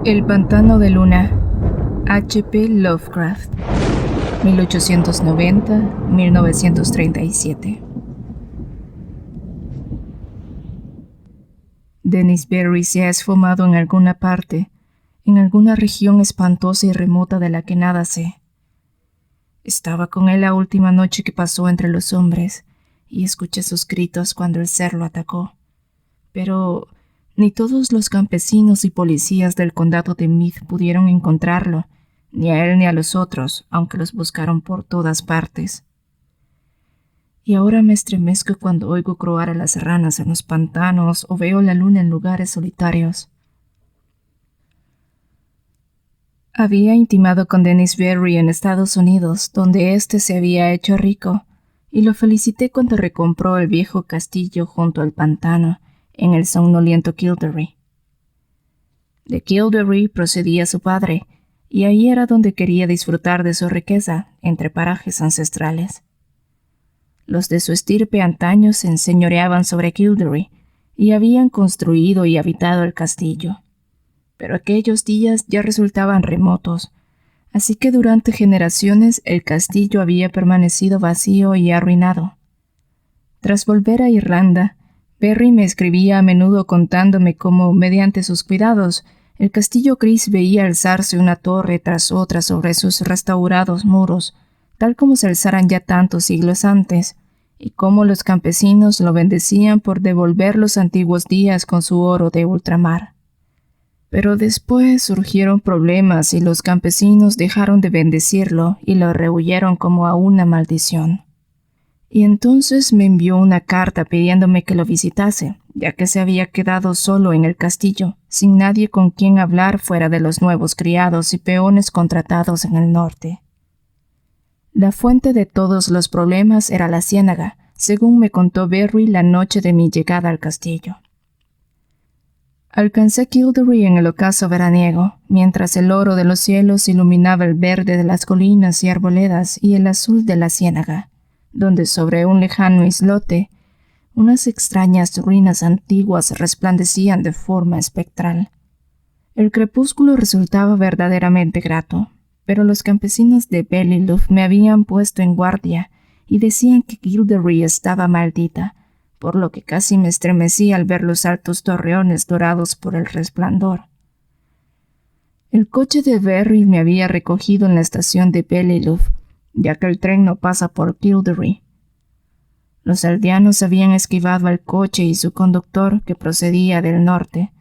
El pantano de Luna, H.P. Lovecraft, 1890-1937. Dennis Berry se ha esfumado en alguna parte, en alguna región espantosa y remota de la que nada sé. Estaba con él la última noche que pasó entre los hombres, y escuché sus gritos cuando el ser lo atacó. Pero ni todos los campesinos y policías del condado de Meath pudieron encontrarlo, ni a él ni a los otros, aunque los buscaron por todas partes. Y ahora me estremezco cuando oigo croar a las ranas en los pantanos o veo la luna en lugares solitarios. Había intimado con Dennis Berry en Estados Unidos, donde éste se había hecho rico, y lo felicité cuando recompró el viejo castillo junto al pantano, en el somnoliento Kildare. De Kildare procedía su padre, y ahí era donde quería disfrutar de su riqueza, entre parajes ancestrales. Los de su estirpe antaño se enseñoreaban sobre Kildare, y habían construido y habitado el castillo. Pero aquellos días ya resultaban remotos, así que durante generaciones el castillo había permanecido vacío y arruinado. Tras volver a Irlanda, Berry me escribía a menudo contándome cómo, mediante sus cuidados, el castillo gris veía alzarse una torre tras otra sobre sus restaurados muros, tal como se alzaran ya tantos siglos antes, y cómo los campesinos lo bendecían por devolver los antiguos días con su oro de ultramar. Pero después surgieron problemas y los campesinos dejaron de bendecirlo y lo rehuyeron como a una maldición. Y entonces me envió una carta pidiéndome que lo visitase, ya que se había quedado solo en el castillo, sin nadie con quien hablar fuera de los nuevos criados y peones contratados en el norte. La fuente de todos los problemas era la ciénaga, según me contó Berry la noche de mi llegada al castillo. Alcancé Kildare en el ocaso veraniego, mientras el oro de los cielos iluminaba el verde de las colinas y arboledas y el azul de la ciénaga, donde sobre un lejano islote, unas extrañas ruinas antiguas resplandecían de forma espectral. El crepúsculo resultaba verdaderamente grato, pero los campesinos de Ballylouth me habían puesto en guardia y decían que Kildare estaba maldita, por lo que casi me estremecí al ver los altos torreones dorados por el resplandor. El coche de Berry me había recogido en la estación de Ballylouth, ya que el tren no pasa por Kildare. Los aldeanos habían esquivado al coche y su conductor, que procedía del norte,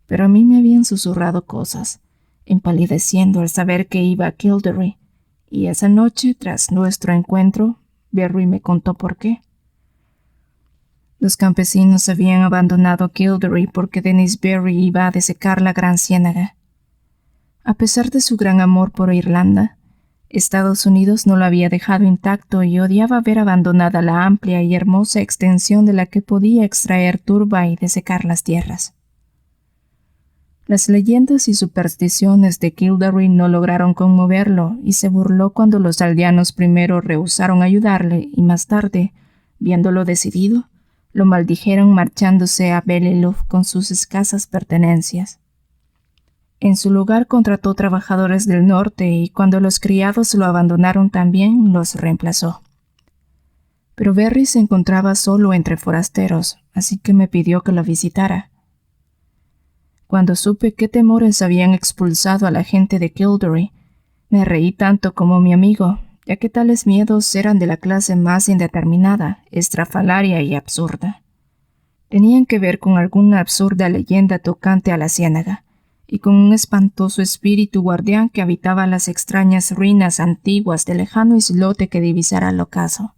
pero a mí me habían susurrado cosas, empalideciendo al saber que iba a Kildare, y esa noche, tras nuestro encuentro, Berry me contó por qué. Los campesinos habían abandonado Kildare porque Dennis Berry iba a desecar la gran ciénaga. A pesar de su gran amor por Irlanda, Estados Unidos no lo había dejado intacto y odiaba ver abandonada la amplia y hermosa extensión de la que podía extraer turba y desecar las tierras. Las leyendas y supersticiones de Kildare no lograron conmoverlo y se burló cuando los aldeanos primero rehusaron ayudarle y más tarde, viéndolo decidido, lo maldijeron marchándose a Ballylouth con sus escasas pertenencias. En su lugar contrató trabajadores del norte y cuando los criados lo abandonaron también los reemplazó. Pero Berry se encontraba solo entre forasteros, así que me pidió que lo visitara. Cuando supe qué temores habían expulsado a la gente de Kildare, me reí tanto como mi amigo, ya que tales miedos eran de la clase más indeterminada, estrafalaria y absurda. Tenían que ver con alguna absurda leyenda tocante a la ciénaga, y con un espantoso espíritu guardián que habitaba las extrañas ruinas antiguas del lejano islote que divisara el ocaso.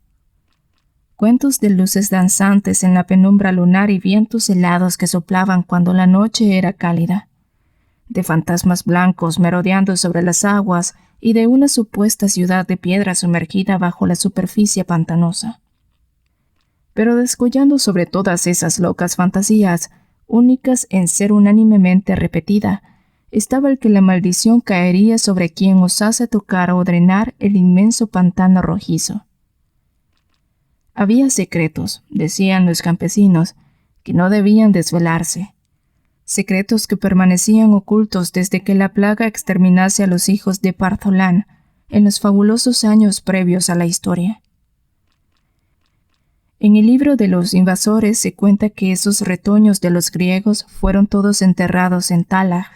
Cuentos de luces danzantes en la penumbra lunar y vientos helados que soplaban cuando la noche era cálida, de fantasmas blancos merodeando sobre las aguas y de una supuesta ciudad de piedra sumergida bajo la superficie pantanosa. Pero descollando sobre todas esas locas fantasías, únicas en ser unánimemente repetida, estaba el que la maldición caería sobre quien osase tocar o drenar el inmenso pantano rojizo. Había secretos, decían los campesinos, que no debían desvelarse, secretos que permanecían ocultos desde que la plaga exterminase a los hijos de Partholán en los fabulosos años previos a la historia. En el libro de los invasores se cuenta que esos retoños de los griegos fueron todos enterrados en Talag,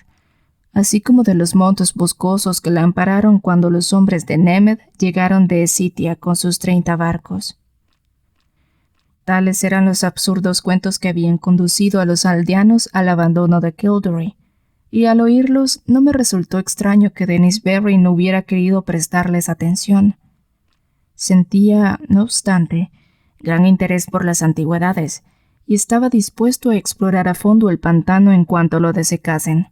así como de los montes boscosos que la ampararon cuando los hombres de Nemed llegaron de Escitia con sus 30 barcos. Tales eran los absurdos cuentos que habían conducido a los aldeanos al abandono de Kildare, y al oírlos no me resultó extraño que Denis Berry no hubiera querido prestarles atención. Sentía, no obstante, gran interés por las antigüedades, y estaba dispuesto a explorar a fondo el pantano en cuanto lo desecasen.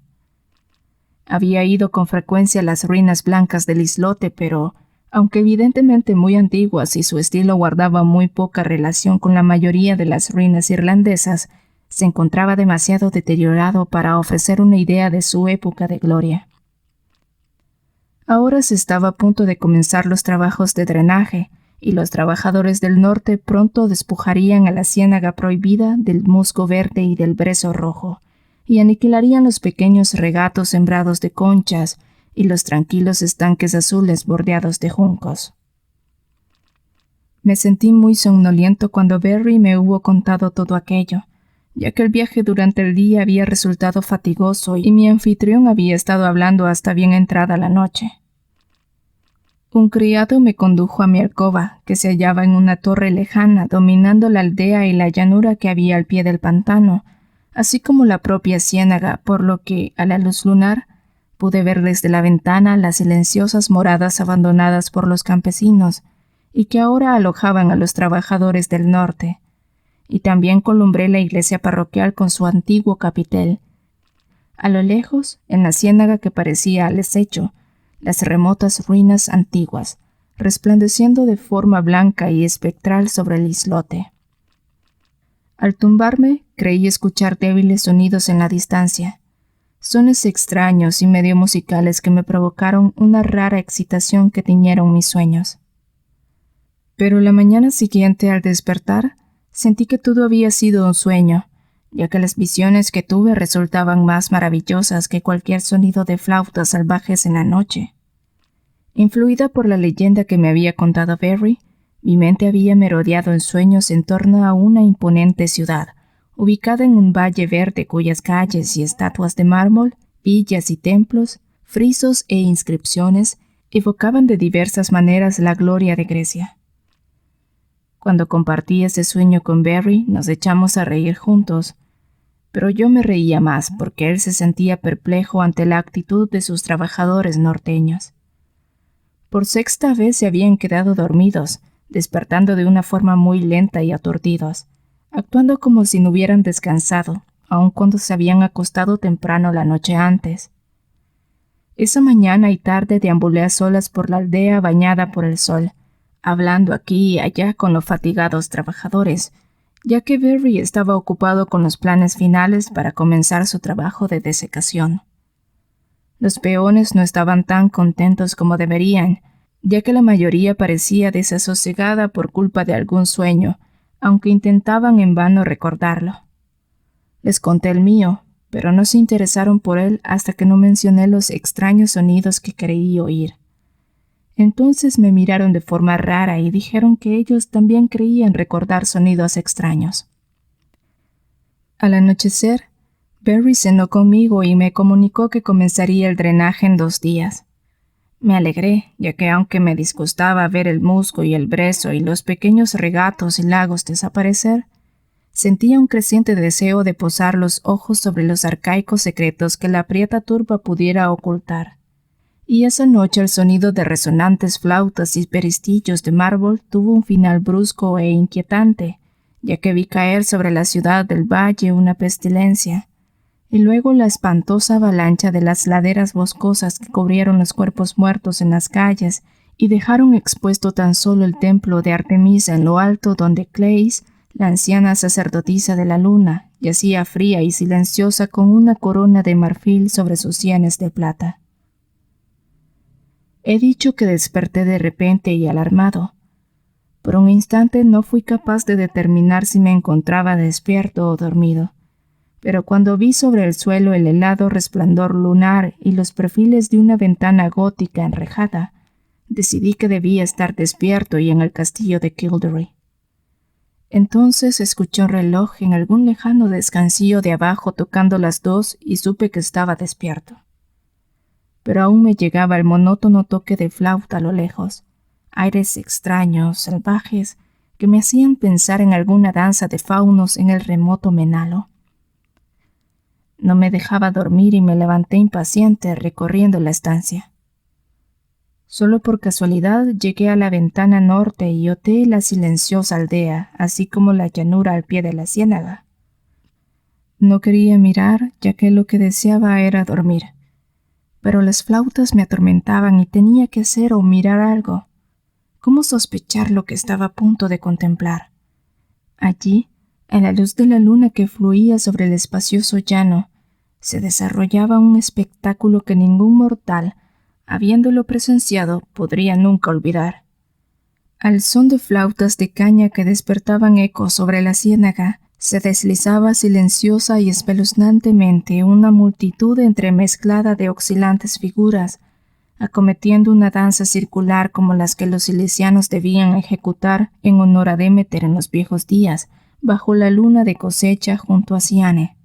Había ido con frecuencia a las ruinas blancas del islote, pero, aunque evidentemente muy antiguas y su estilo guardaba muy poca relación con la mayoría de las ruinas irlandesas, se encontraba demasiado deteriorado para ofrecer una idea de su época de gloria. Ahora se estaba a punto de comenzar los trabajos de drenaje, y los trabajadores del norte pronto despojarían a la ciénaga prohibida del musgo verde y del brezo rojo, y aniquilarían los pequeños regatos sembrados de conchas y los tranquilos estanques azules bordeados de juncos. Me sentí muy somnoliento cuando Berry me hubo contado todo aquello, ya que el viaje durante el día había resultado fatigoso y mi anfitrión había estado hablando hasta bien entrada la noche. Un criado me condujo a mi alcoba, que se hallaba en una torre lejana, dominando la aldea y la llanura que había al pie del pantano, así como la propia ciénaga, por lo que, a la luz lunar, pude ver desde la ventana las silenciosas moradas abandonadas por los campesinos, y que ahora alojaban a los trabajadores del norte, y también columbré la iglesia parroquial con su antiguo capitel. A lo lejos, en la ciénaga que parecía al acecho, las remotas ruinas antiguas, resplandeciendo de forma blanca y espectral sobre el islote. Al tumbarme, creí escuchar débiles sonidos en la distancia, sones extraños y medio musicales que me provocaron una rara excitación que tiñeron mis sueños. Pero la mañana siguiente, al despertar, sentí que todo había sido un sueño, ya que las visiones que tuve resultaban más maravillosas que cualquier sonido de flautas salvajes en la noche. Influida por la leyenda que me había contado Berry, mi mente había merodeado en sueños en torno a una imponente ciudad, ubicada en un valle verde cuyas calles y estatuas de mármol, villas y templos, frisos e inscripciones evocaban de diversas maneras la gloria de Grecia. Cuando compartí ese sueño con Berry, nos echamos a reír juntos, pero yo me reía más porque él se sentía perplejo ante la actitud de sus trabajadores norteños. Por sexta vez se habían quedado dormidos, despertando de una forma muy lenta y aturdidos, actuando como si no hubieran descansado, aun cuando se habían acostado temprano la noche antes. Esa mañana y tarde deambulé a solas por la aldea bañada por el sol, hablando aquí y allá con los fatigados trabajadores, ya que Berry estaba ocupado con los planes finales para comenzar su trabajo de desecación. Los peones no estaban tan contentos como deberían, ya que la mayoría parecía desasosegada por culpa de algún sueño, aunque intentaban en vano recordarlo. Les conté el mío, pero no se interesaron por él hasta que no mencioné los extraños sonidos que creí oír. Entonces me miraron de forma rara y dijeron que ellos también creían recordar sonidos extraños. Al anochecer, Berry cenó conmigo y me comunicó que comenzaría el drenaje en 2 días. Me alegré, ya que aunque me disgustaba ver el musgo y el brezo y los pequeños regatos y lagos desaparecer, sentía un creciente deseo de posar los ojos sobre los arcaicos secretos que la aprieta turba pudiera ocultar. Y esa noche el sonido de resonantes flautas y peristillos de mármol tuvo un final brusco e inquietante, ya que vi caer sobre la ciudad del valle una pestilencia, y luego la espantosa avalancha de las laderas boscosas que cubrieron los cuerpos muertos en las calles y dejaron expuesto tan solo el templo de Artemisa en lo alto donde Cleis, la anciana sacerdotisa de la luna, yacía fría y silenciosa con una corona de marfil sobre sus sienes de plata. He dicho que desperté de repente y alarmado. Por un instante no fui capaz de determinar si me encontraba despierto o dormido, pero cuando vi sobre el suelo el helado resplandor lunar y los perfiles de una ventana gótica enrejada, decidí que debía estar despierto y en el castillo de Kildare. Entonces escuché un reloj en algún lejano descansillo de abajo tocando las 2 y supe que estaba despierto. Pero aún me llegaba el monótono toque de flauta a lo lejos, aires extraños, salvajes, que me hacían pensar en alguna danza de faunos en el remoto Menalo. No me dejaba dormir y me levanté impaciente recorriendo la estancia. Solo por casualidad llegué a la ventana norte y oteé la silenciosa aldea, así como la llanura al pie de la ciénaga. No quería mirar, ya que lo que deseaba era dormir, pero las flautas me atormentaban y tenía que hacer o mirar algo. ¿Cómo sospechar lo que estaba a punto de contemplar? Allí, a la luz de la luna que fluía sobre el espacioso llano, se desarrollaba un espectáculo que ningún mortal, habiéndolo presenciado, podría nunca olvidar. Al son de flautas de caña que despertaban ecos sobre la ciénaga, se deslizaba silenciosa y espeluznantemente una multitud entremezclada de oscilantes figuras, acometiendo una danza circular como las que los silesianos debían ejecutar en honor a Demeter en los viejos días, bajo la luna de cosecha junto a Ciane.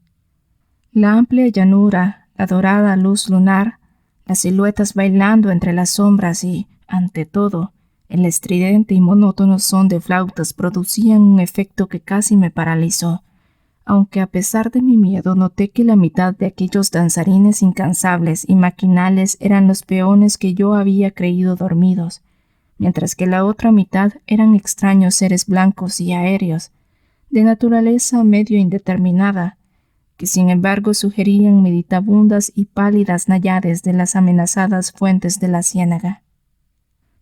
La amplia llanura, la dorada luz lunar, las siluetas bailando entre las sombras y, ante todo, el estridente y monótono son de flautas producían un efecto que casi me paralizó, aunque a pesar de mi miedo noté que la mitad de aquellos danzarines incansables y maquinales eran los peones que yo había creído dormidos, mientras que la otra mitad eran extraños seres blancos y aéreos, de naturaleza medio indeterminada, que sin embargo sugerían meditabundas y pálidas náyades de las amenazadas fuentes de la ciénaga.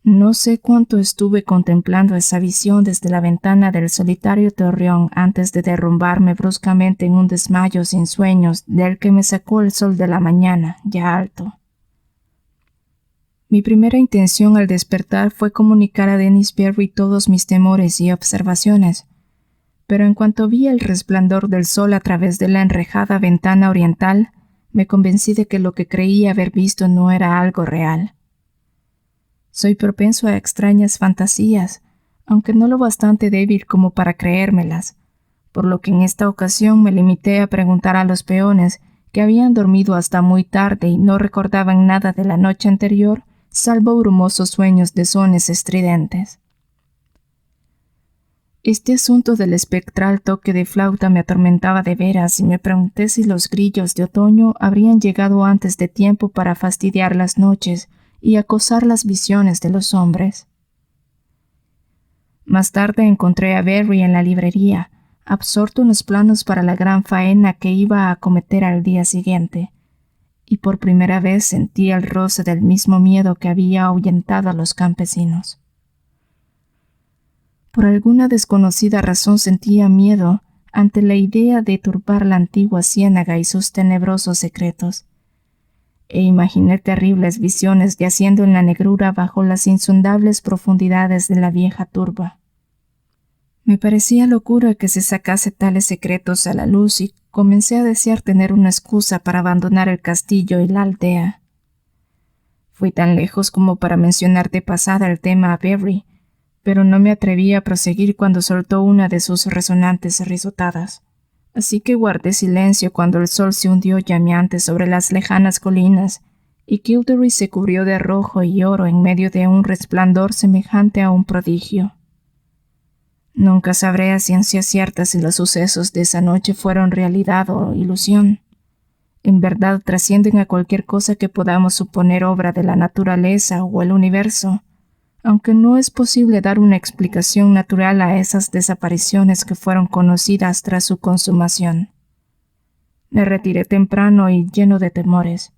No sé cuánto estuve contemplando esa visión desde la ventana del solitario torreón antes de derrumbarme bruscamente en un desmayo sin sueños del que me sacó el sol de la mañana, ya alto. Mi primera intención al despertar fue comunicar a Dennis Berry todos mis temores y observaciones, pero en cuanto vi el resplandor del sol a través de la enrejada ventana oriental, me convencí de que lo que creía haber visto no era algo real. Soy propenso a extrañas fantasías, aunque no lo bastante débil como para creérmelas, por lo que en esta ocasión me limité a preguntar a los peones, que habían dormido hasta muy tarde y no recordaban nada de la noche anterior, salvo brumosos sueños de sones estridentes. Este asunto del espectral toque de flauta me atormentaba de veras y me pregunté si los grillos de otoño habrían llegado antes de tiempo para fastidiar las noches y acosar las visiones de los hombres. Más tarde encontré a Berry en la librería, absorto en los planos para la gran faena que iba a acometer al día siguiente, y por primera vez sentí el roce del mismo miedo que había ahuyentado a los campesinos. Por alguna desconocida razón sentía miedo ante la idea de turbar la antigua ciénaga y sus tenebrosos secretos, e imaginé terribles visiones yaciendo en la negrura bajo las insondables profundidades de la vieja turba. Me parecía locura que se sacase tales secretos a la luz y comencé a desear tener una excusa para abandonar el castillo y la aldea. Fui tan lejos como para mencionar de pasada el tema a Berry, pero no me atreví a proseguir cuando soltó una de sus resonantes risotadas. Así que guardé silencio cuando el sol se hundió llameante sobre las lejanas colinas y Kildare se cubrió de rojo y oro en medio de un resplandor semejante a un prodigio. Nunca sabré a ciencia cierta si los sucesos de esa noche fueron realidad o ilusión. En verdad trascienden a cualquier cosa que podamos suponer obra de la naturaleza o el universo, aunque no es posible dar una explicación natural a esas desapariciones que fueron conocidas tras su consumación. Me retiré temprano y lleno de temores,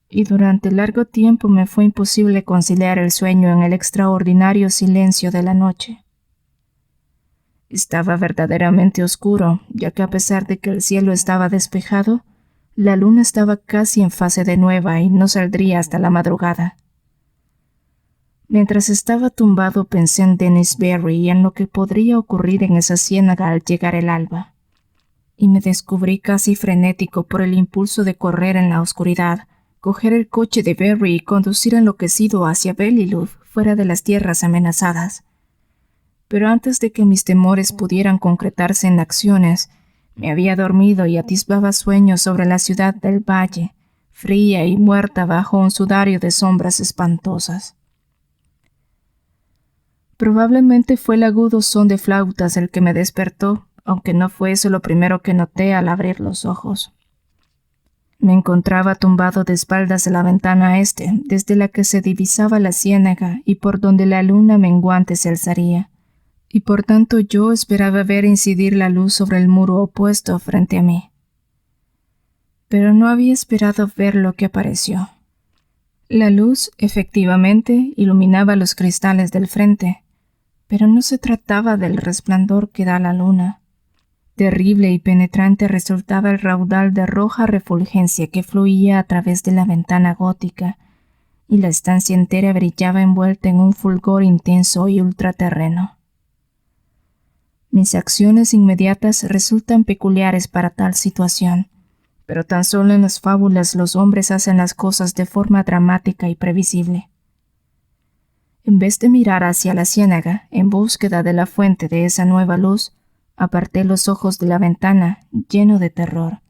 y durante largo tiempo me fue imposible conciliar el sueño en el extraordinario silencio de la noche. Estaba verdaderamente oscuro, ya que a pesar de que el cielo estaba despejado, la luna estaba casi en fase de nueva y no saldría hasta la madrugada. Mientras estaba tumbado pensé en Dennis Berry y en lo que podría ocurrir en esa ciénaga al llegar el alba. y me descubrí casi frenético por el impulso de correr en la oscuridad, coger el coche de Berry y conducir enloquecido hacia Beliluf, fuera de las tierras amenazadas. Pero antes de que mis temores pudieran concretarse en acciones, me había dormido y atisbaba sueños sobre la ciudad del valle, fría y muerta bajo un sudario de sombras espantosas. Probablemente fue el agudo son de flautas el que me despertó, aunque no fue eso lo primero que noté al abrir los ojos. Me encontraba tumbado de espaldas de la ventana este, desde la que se divisaba la ciénaga y por donde la luna menguante se alzaría, y por tanto yo esperaba ver incidir la luz sobre el muro opuesto frente a mí. Pero no había esperado ver lo que apareció. La luz, efectivamente, iluminaba los cristales del frente, pero no se trataba del resplandor que da la luna. Terrible y penetrante resultaba el raudal de roja refulgencia que fluía a través de la ventana gótica, y la estancia entera brillaba envuelta en un fulgor intenso y ultraterreno. Mis acciones inmediatas resultan peculiares para tal situación, pero tan solo en las fábulas los hombres hacen las cosas de forma dramática y previsible. En vez de mirar hacia la ciénaga en búsqueda de la fuente de esa nueva luz, aparté los ojos de la ventana, lleno de terror,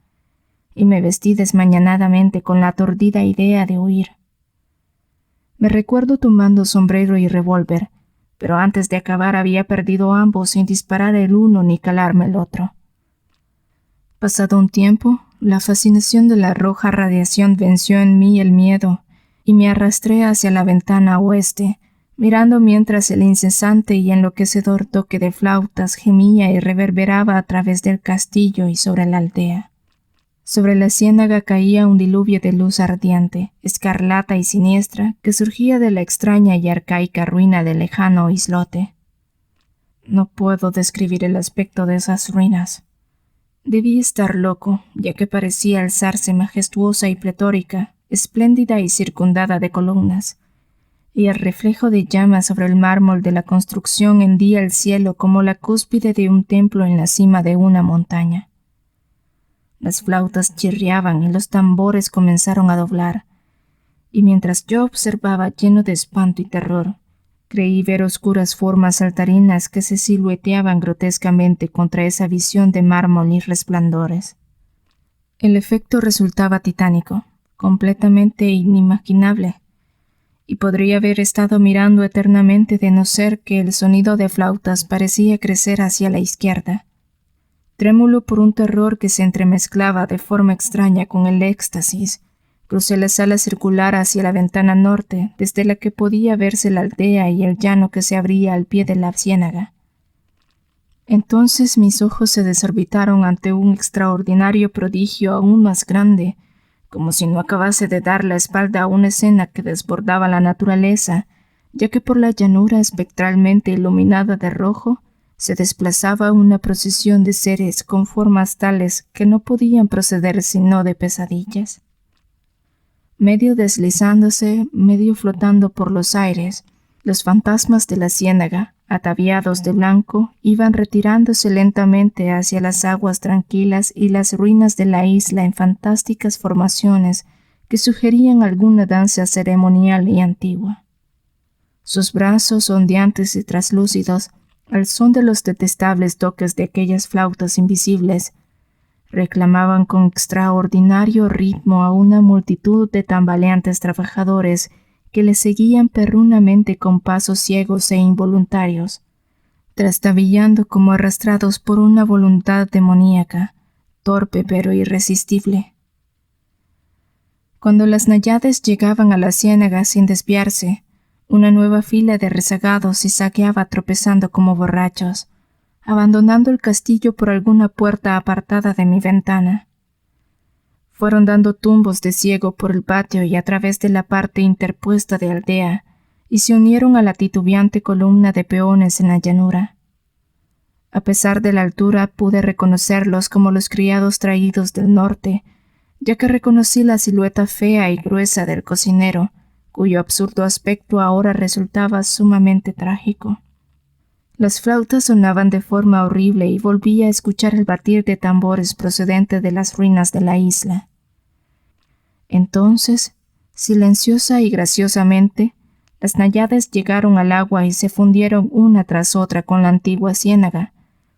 y me vestí desmañanadamente con la aturdida idea de huir. Me recuerdo tomando sombrero y revólver, pero antes de acabar había perdido ambos sin disparar el uno ni calarme el otro. Pasado un tiempo, la fascinación de la roja radiación venció en mí el miedo, y me arrastré hacia la ventana oeste, mirando mientras el incesante y enloquecedor toque de flautas gemía y reverberaba a través del castillo y sobre la aldea. Sobre la ciénaga caía un diluvio de luz ardiente, escarlata y siniestra, que surgía de la extraña y arcaica ruina del lejano islote. No puedo describir el aspecto de esas ruinas. Debí estar loco, ya que parecía alzarse majestuosa y pletórica, espléndida y circundada de columnas, y el reflejo de llamas sobre el mármol de la construcción hendía el cielo como la cúspide de un templo en la cima de una montaña. Las flautas chirriaban y los tambores comenzaron a doblar, y mientras yo observaba lleno de espanto y terror, creí ver oscuras formas saltarinas que se silueteaban grotescamente contra esa visión de mármol y resplandores. El efecto resultaba titánico, completamente inimaginable, y podría haber estado mirando eternamente de no ser que el sonido de flautas parecía crecer hacia la izquierda. Trémulo por un terror que se entremezclaba de forma extraña con el éxtasis, crucé la sala circular hacia la ventana norte, desde la que podía verse la aldea y el llano que se abría al pie de la ciénaga. Entonces mis ojos se desorbitaron ante un extraordinario prodigio aún más grande, como si no acabase de dar la espalda a una escena que desbordaba la naturaleza, ya que por la llanura espectralmente iluminada de rojo se desplazaba una procesión de seres con formas tales que no podían proceder sino de pesadillas. Medio deslizándose, medio flotando por los aires, los fantasmas de la ciénaga, ataviados de blanco, iban retirándose lentamente hacia las aguas tranquilas y las ruinas de la isla en fantásticas formaciones que sugerían alguna danza ceremonial y antigua. Sus brazos ondeantes y traslúcidos, al son de los detestables toques de aquellas flautas invisibles, reclamaban con extraordinario ritmo a una multitud de tambaleantes trabajadores que le seguían perrunamente con pasos ciegos e involuntarios, trastabillando como arrastrados por una voluntad demoníaca, torpe pero irresistible. Cuando las náyades llegaban a la ciénaga sin desviarse, una nueva fila de rezagados se saqueaba tropezando como borrachos, abandonando el castillo por alguna puerta apartada de mi ventana. Fueron dando tumbos de ciego por el patio y a través de la parte interpuesta de aldea, y se unieron a la titubeante columna de peones en la llanura. A pesar de la altura pude reconocerlos como los criados traídos del norte, ya que reconocí la silueta fea y gruesa del cocinero, cuyo absurdo aspecto ahora resultaba sumamente trágico. Las flautas sonaban de forma horrible y volví a escuchar el batir de tambores procedente de las ruinas de la isla. Entonces, silenciosa y graciosamente, las náyades llegaron al agua y se fundieron una tras otra con la antigua ciénaga,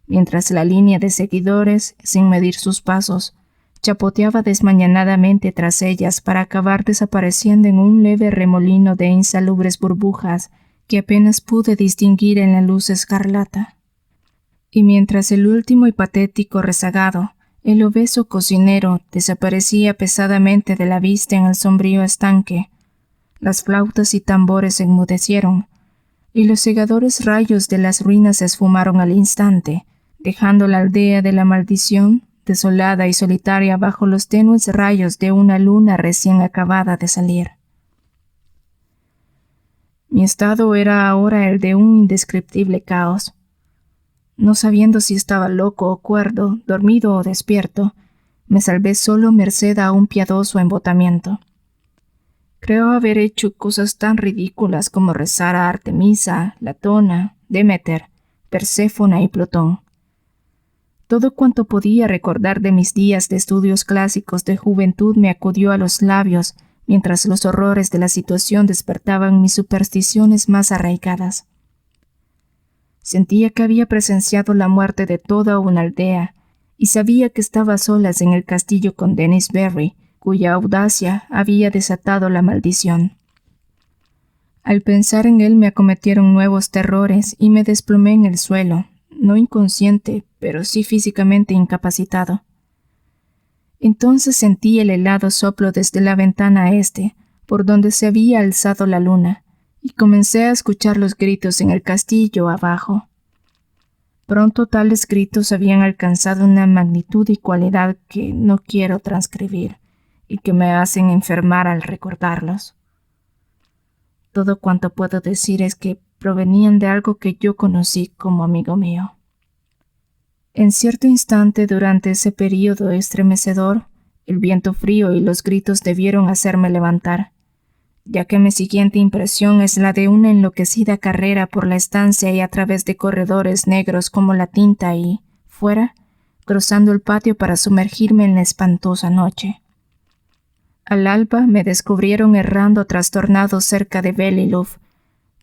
mientras la línea de seguidores, sin medir sus pasos, chapoteaba desmañanadamente tras ellas para acabar desapareciendo en un leve remolino de insalubres burbujas que apenas pude distinguir en la luz escarlata. Y mientras el último y patético rezagado, el obeso cocinero, desaparecía pesadamente de la vista en el sombrío estanque, las flautas y tambores enmudecieron, y los cegadores rayos de las ruinas se esfumaron al instante, dejando la aldea de la maldición desolada y solitaria bajo los tenues rayos de una luna recién acabada de salir. Mi estado era ahora el de un indescriptible caos. No sabiendo si estaba loco o cuerdo, dormido o despierto, me salvé solo merced a un piadoso embotamiento. Creo haber hecho cosas tan ridículas como rezar a Artemisa, Latona, Demeter, Perséfona y Plutón. Todo cuanto podía recordar de mis días de estudios clásicos de juventud me acudió a los labios, mientras los horrores de la situación despertaban mis supersticiones más arraigadas. Sentía que había presenciado la muerte de toda una aldea, y sabía que estaba a solas en el castillo con Dennis Berry, cuya audacia había desatado la maldición. Al pensar en él me acometieron nuevos terrores y me desplomé en el suelo, no inconsciente, pero sí físicamente incapacitado. Entonces sentí el helado soplo desde la ventana este, por donde se había alzado la luna, y comencé a escuchar los gritos en el castillo abajo. Pronto tales gritos habían alcanzado una magnitud y cualidad que no quiero transcribir, y que me hacen enfermar al recordarlos. Todo cuanto puedo decir es que provenían de algo que yo conocí como amigo mío. En cierto instante durante ese período estremecedor, el viento frío y los gritos debieron hacerme levantar, ya que mi siguiente impresión es la de una enloquecida carrera por la estancia y a través de corredores negros como la tinta y, fuera, cruzando el patio para sumergirme en la espantosa noche. Al alba me descubrieron errando trastornado cerca de Beliluf,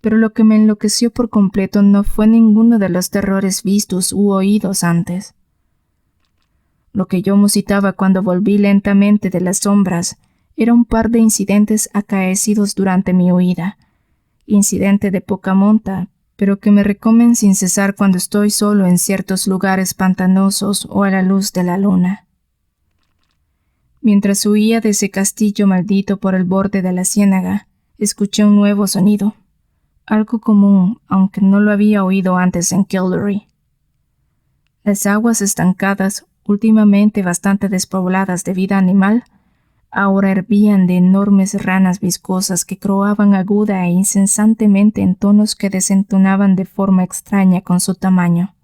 pero lo que me enloqueció por completo no fue ninguno de los terrores vistos u oídos antes. Lo que yo musitaba cuando volví lentamente de las sombras era un par de incidentes acaecidos durante mi huida, incidente de poca monta, pero que me recomen sin cesar cuando estoy solo en ciertos lugares pantanosos o a la luz de la luna. Mientras huía de ese castillo maldito por el borde de la ciénaga, escuché un nuevo sonido. Algo común, aunque no lo había oído antes en Kildare. Las aguas estancadas, últimamente bastante despobladas de vida animal, ahora hervían de enormes ranas viscosas que croaban aguda e incesantemente en tonos que desentonaban de forma extraña con su tamaño.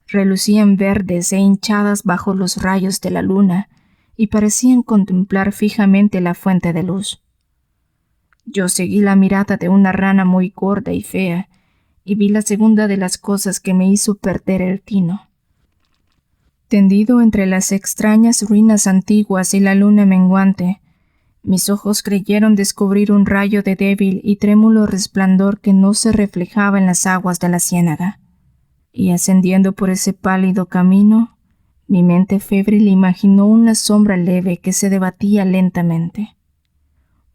Relucían verdes e hinchadas bajo los rayos de la luna y parecían contemplar fijamente la fuente de luz. Yo seguí la mirada de una rana muy gorda y fea, y vi la segunda de las cosas que me hizo perder el tino. Tendido entre las extrañas ruinas antiguas y la luna menguante, mis ojos creyeron descubrir un rayo de débil y trémulo resplandor que no se reflejaba en las aguas de la ciénaga, y ascendiendo por ese pálido camino, mi mente febril imaginó una sombra leve que se debatía lentamente.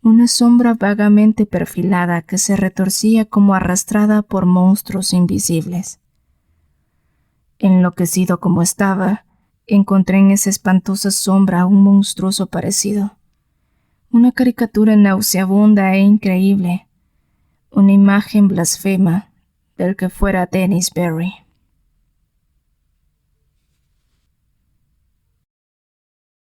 Una sombra vagamente perfilada que se retorcía como arrastrada por monstruos invisibles. Enloquecido como estaba, encontré en esa espantosa sombra un monstruoso parecido. Una caricatura nauseabunda e increíble. Una imagen blasfema del que fuera Dennis Berry.